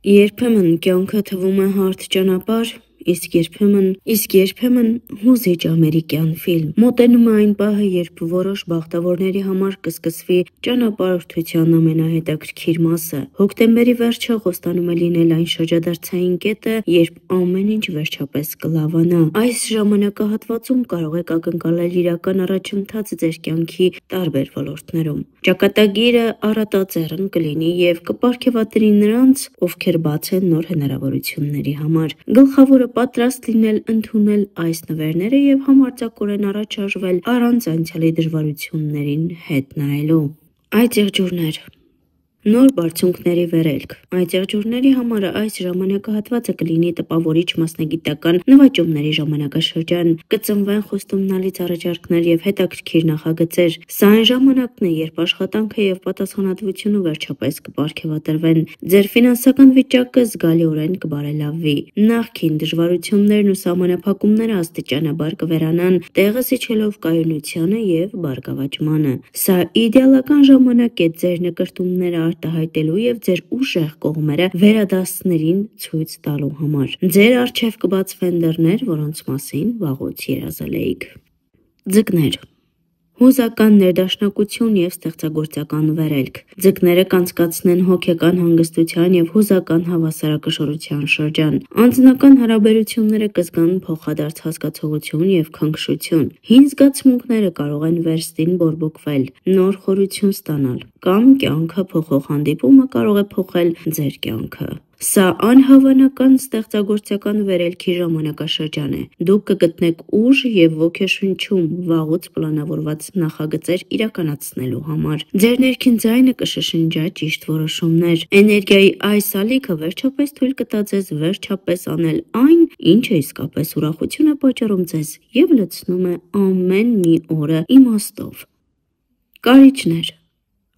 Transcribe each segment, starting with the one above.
Երբեմն կյանքը թվում է հարթ ճանապարհ, իսկ երբեմն հուզիչ ամերիկյան ֆիլմ։ Մոտենում է այն պահը, երբ որոշ բախտավորների համար կսկսվի ճանապարհորդության ամենահետաքրքիր մասը։ Հոկտեմբերի վերջը խոստանում է լինել այն շրջադարձային կետը, երբ ամեն ինչ վերջապես կլավանա։ Այս ժամանակահատվածում կարող եք ակնկալել իրական առաջընթաց ձեր կյանքի տարբեր ոլորտներում։ Ճակատագիրը առատաձեռն կլինի եւ կպարգեւատրի նրանց, ովքեր բաց են նոր հնարավորությունների համար։ Գլխավորը պատրաստ լինել ընդունել այս նվերները եւ համարձակորեն առաջ շարժվել առանց անցյալի դժվարություններին հետ նայելու։ Այդ եղջյուրներ։ Նոր բարձունքների վերելք։ Այդ եղջյուրների համար այս ժամանակահատվածը կլինի տպավորիչ մասնագիտական նվաճումների ժամանակաշրջան, կծնվեն խոստումնալից առաջարկներ եւ հետաքրքիր նախագծեր։ Սա այն ժամանակն է, երբ աշխատանքը եւ պատասխանատվությունը վերջապես կպարգեւատրվեն։ Ձեր ֆինանսական վիճակը զգալիորեն կբարելավվի։ Նախկին դժվարություններն ու սահմանափակումները աստիճանաբար կվերանան, տեղը զիջելով կայունությանը եւ բարգավաճմանը։ Սա իդեալական ժամանակ է ձեր նկրտումները արտահայտելու եւ ձեր ուժեղ կողմերը վերադասներին ցույց տալու համար։ Ձեր առջև կբացվեն դռներ, որոնց մասին վաղուց երազել էիք։ Ձկներ։ Հուզական ներդաշնակություն եւ ստեղծագործական վերելք։ Ձկները կանցկացնեն հոգեկան հանգստության եւ հուզական հավասարակշռության շրջան։ Անձնական հարաբերությունները կզգան փոխադարձ հասկացողություն եւ քնքշություն։ Հին զգացմունքները կարող են վերստին բորբոքվել, նոր խորություն ստանալ, կամ կյանքը փոխող հանդիպումը կարող է փոխել ձեր կյանքը։ Սա անհավանական ստեղծագործական վերելքի ժամանակաշրջան է։ Դուք կգտնեք ուժ եւ ոգեշնչում վաղուց պլանավորված նախագծեր իրականացնելու համար։ Ձեր ներքին ձայնը կշշնջա ճիշտ որոշումներ։ Էներգիայի այս ալիքը վերջապես թույլ կտա ձեզ վերջապես անել այն, ինչը իսկապես ուրախություն է պատճառում ձեզ եւ լցնում է ամեն մի օրը իմաստով։ Կարիճներ։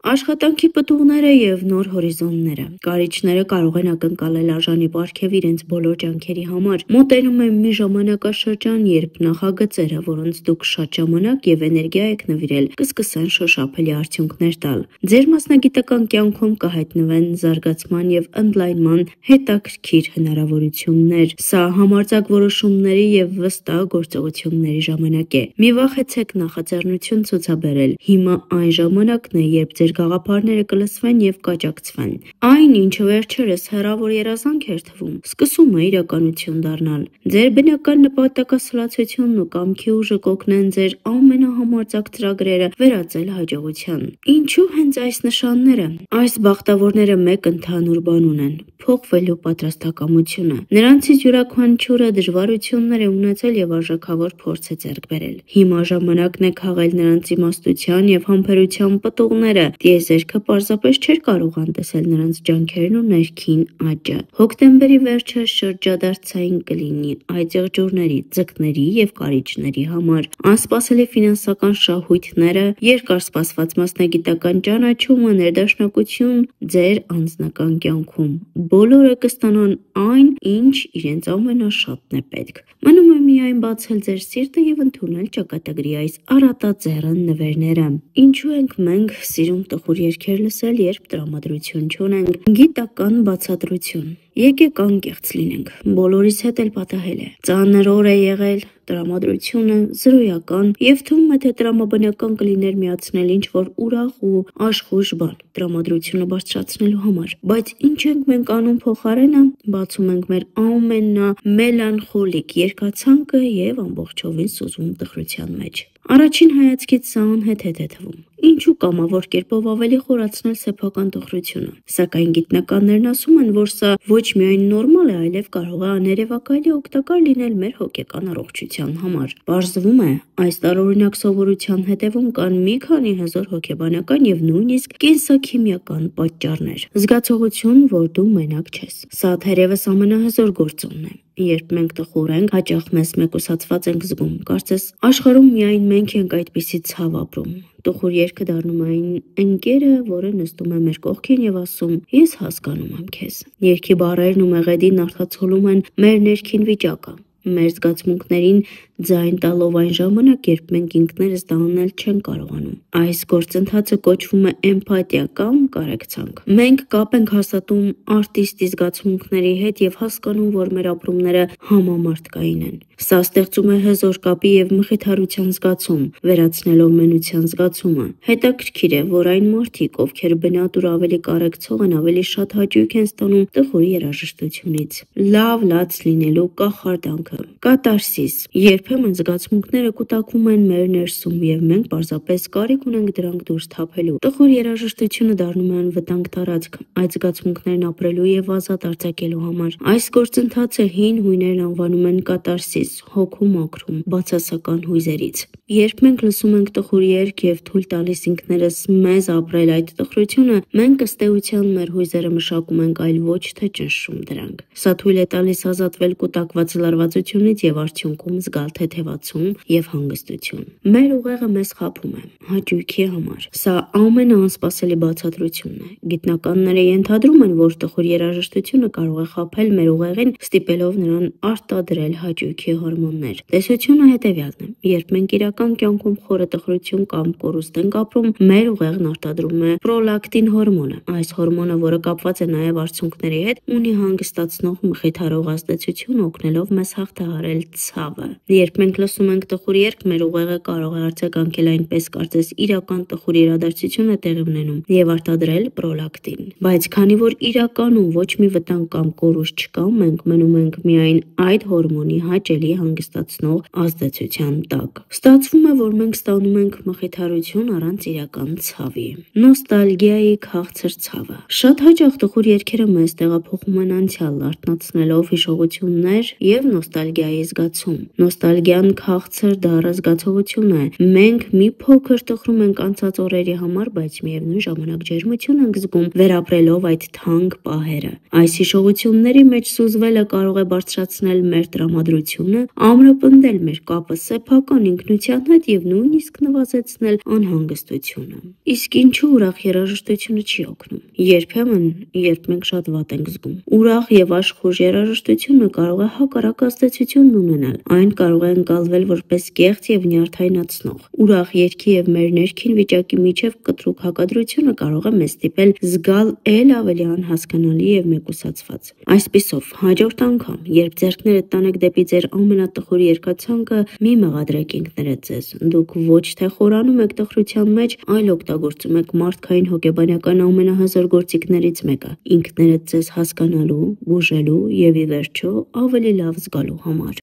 Աշխատանքի պտուղները եւ նոր հորիզոնները։ Կարիճները կարող են ակնկալել արժանի պարգև իրենց բոլոր ջանքերի համար։ Մոտենում է մի ժամանակաշրջան, երբ նախագծերը, որոնց դուք շատ ժամանակ եւ էներգիա եք նվիրել, կսկսեն շոշափելի արդյունքներ տալ։ Ձեր մասնագիտական կյանքում կհայտնվեն զարգացման եւ ընդլայնման հետաքրքիր հնարավորություններ։ Սա համարձակ որոշումների եւ վստահ գործողությունների ժամանակ է։ Մի վախեցեք նախաձեռնություն ցուցաբերել։ Հիմա այն ժամանակն է, երբ ձեր գաղափարները կլսվեն եւ կաջակցվեն։ Այն, ինչը վերջերս հեռավոր երազանք էր թվում, սկսում է իրականություն դառնալ։ Ձեր բնական նպատակասլացությունն ու կամքի ուժը կօգնեն ձեր ամենահամարձակ ծրագրերը վերածել հաջողության։ Ինչու հենց այս նշանները։ Այս բախտավորները մեկ ընդհանուր բան ունեն՝ փոխվելու պատրաստակամությունը։ Նրանցից յուրաքանչյուրը դժվարություններ է ունեցել եւ արժեքավոր փորձ է ձեռք բերել։ Հիմա ժամանակն է քաղել նրանց իմաստության եւ համբերության պտուղները։ Տիեզերքը պարզապես չէր կարող անտեսել նրանց ջանքերն ու ներքին աճը։ Հոկտեմբերի վերջը շրջադարձային կլինի այդ եղջյուրների, ձկների եւ կարիճների համար։ Անսպասելի ֆինանսական շահույթները, երկարսպասված մասնագիտական ճանաչումը, ներդաշնակություն ձեր անձնական կյանքում։ Բոլորը կստանան այն, ինչ իրենց ամենաշատն է պետք։ Մնում է միայն բացել ձեր սիրտը եւ ընդունել ճակատագրի այս առատաձեռն նվերները։ Ինչու ենք մենք սիրում տխուր երգեր լսել, երբ տրամադրություն չունենք։ Գիտական բացատրություն։ Եկեք անկեղծ լինենք, բոլորիս հետ էլ պատահել է։ Ծանր օր է եղել, տրամադրությունը զրոյական եւ թվում է թե տրամաբանական կլիներ միացնել ինչ-որ ուրախ ու աշխույժ բան տրամադրությունը բարձրացնելու համար։ Բայց ինչ ենք մենք անում փոխարենը, բացում ենք մեր ամենամելանխոլիկ երգացանկը եւ ամբողջովին սուզվում տխրության մեջ։ Առաջին հայացքից սա անհեթեթ է թվում։ Ինչու կամավոր կերպով ավելի խորացնել սեփական տխրությունը։ Սակայն գիտնականներն ասում են, որ սա ոչ միայն նորմալ է, այլև կարող է աներևակայելի օգտակար լինել մեր հոգեկան առողջության համար։ Պարզվում է, այս տարօրինակ սովորության հետևում կան մի քանի հզոր հոգեբանական եւ նույնիսկ կենսաքիմիական պատճառներ։ Զգացողություն, որ դու մենակ չես։ Սա թերևս ամենահզոր գործոնն է։ Երբ մենք տխուր ենք, հաճախ մեզ մեկուսացված ենք զգում։ Կարծես աշխարհում միայն մենք ենք այդպիսի ցավ ապրում։ Տխուր երգը դառնում է այն ընկերը, որը նստում է մեր կողքին եւ ասում. «Ես հասկանում եմ քեզ»։ Երգի բառերն ու մեղեդին արտացոլում են մեր ներքին վիճակը, մեր զգացմունքներին ձայն տալով այն ժամանակ, երբ մենք ինքներս դա անել չենք կարողանում։ Այս գործընթացը կոչվում է էմպաթիա կամ կարեկցանք։ Մենք կապ ենք հաստատում արտիստի զգացմունքների հետ եւ հասկանում, որ մեր ապրումները համամարտկային են։ Սա ստեղծում է հզոր կապի եւ մխիթարության զգացում, վերացնելով մենության զգացումը։ Հետաքրքիր է, որ այն մարդիկ, ովքեր բնատուր ավելի կարեկցող են, ավելի շատ հաճույք են ստանում տխուր երաժշտությունից։ Լավ լաց լինելու կախարդանքը։ Կատարսիս։ Երբեմն զգացմունքները կուտակվում են մեր ներսում եւ մենք պարզապես կարիք ունենք դրանք դուրս թափելու։ Տխուր երաժշտությունը դառնում է անվտանգ տարածք այդ զգացմունքներն ապրելու եւ ազատ արձակելու համար։ Այս գործընթացը հին հույներն անվանում են կատարսիս, հոգու մաքրում, բացասական հույզերից։ Երբ մենք լսում ենք տխուր երգ եւ թույլ տալիս ինքներս մեզ ապրել այդ տխրությունը, մենք ըստ էության մեր հույզերը մշակում ենք, այլ ոչ թե ճնշում դրանք։ Սա թույլ է տալիս ազատվել կուտակված լարվածությունից եւ արդյունքում զգալ թեթևացում եւ հանգստություն։ Մեր ուղեղը մեզ խաբում է հաճույքի համար։ Սա ամենաանսպասելի բացատրությունն է։ Գիտնականները ենթադրում են, որ տխուր երաժշտությունը կարող է խաբել մեր ուղեղին, ստիպելով նրան արտադրել հաճույքի հորմոններ։ Տեսությունը հետևյալն է. երբ մենք իրական կյանքում խորը տխրություն կամ կորուստ ենք ապրում, մեր ուղեղն արտադրում է պրոլակտին հորմոնը։ Այս հորմոնը, որը կապված է նաև արդյունքների հետ, ունի հանգստացնող մխիթարող ազդեցություն, օգնելով մեզ հաղթահարել ցավը։ Երբ մենք լսում ենք տխուր երգ, մեր ուղեղը կարող է արձագանքել այնպես, կարծես իրական տխուր իրադարձություն է տեղի ունենում եւ արտադրել պրոլակտին։ Բայց քանի որ իրականում ոչ մի վտանգ կամ կորուստ չկա, մենք մնում ենք միայն այդ հորմոնի հաճելի հանգստացնող ազդեցության տակ։ Ստացվում է, որ մենք ստանում ենք մխիթարություն առանց իրական ցավի։ Նոստալգիայի քաղցր ցավը։ Շատ հաճախ տխուր երգերը մեզ տեղափոխում են անցյալ, արթնացնելով հիշողություններ եւ նոստալգիայի զգացում։ Նոստալգիան քաղցր դառը զգացողություն է։ Մենք մի փոքր տխրում ենք անցած օրերի համար, բայց միևնույն ժամանակ ջերմություն ենք զգում վերապրելով այդ թանկ պահերը։ Այս հիշողությունների մեջ սուզվելը կարող է բարձրացնել մեր տրամադրությունը, ամրապնդել մեր կապը սեփական ինքնության հետ եւ նույնիսկ նվազեցնել անհանգստությունը։ Իսկ ինչու ուրախ երաժշտությունը չի օգնում։ Երբեմն, երբ մենք շատ վատ ենք զգում, ուրախ եւ աշխուժ երաժշտությունը կարող է հակառակ ազդեցություն ունենալ։ Այն կարող է ընկալվել որպես կեղծ եւ նյարդայնացնող։ Ուրախ երգի եւ մեր ներքին վիճակի միջև կտրուկ հակադրությունը կարող է մեզ ստիպել զգալ ել ավելի անհասկանալի եւ մեկուսացված։ Այսպիսով, հաջորդ անգամ, երբ ձեռքներդ տանեք դեպի ձեր ամենատխուր երգացանկը, մի մեղադրեք ինքներդ ձեզ։ Դուք ոչ թե խորանում եք տխրության մեջ, այլ օգտագործում եք մարդկային հոգեբանական ամենահզոր գործիքներից մեկը՝ ինքներդ ձեզ հասկանալու, բուժելու եւ ի վերջո ավելի լավ զգալու համար։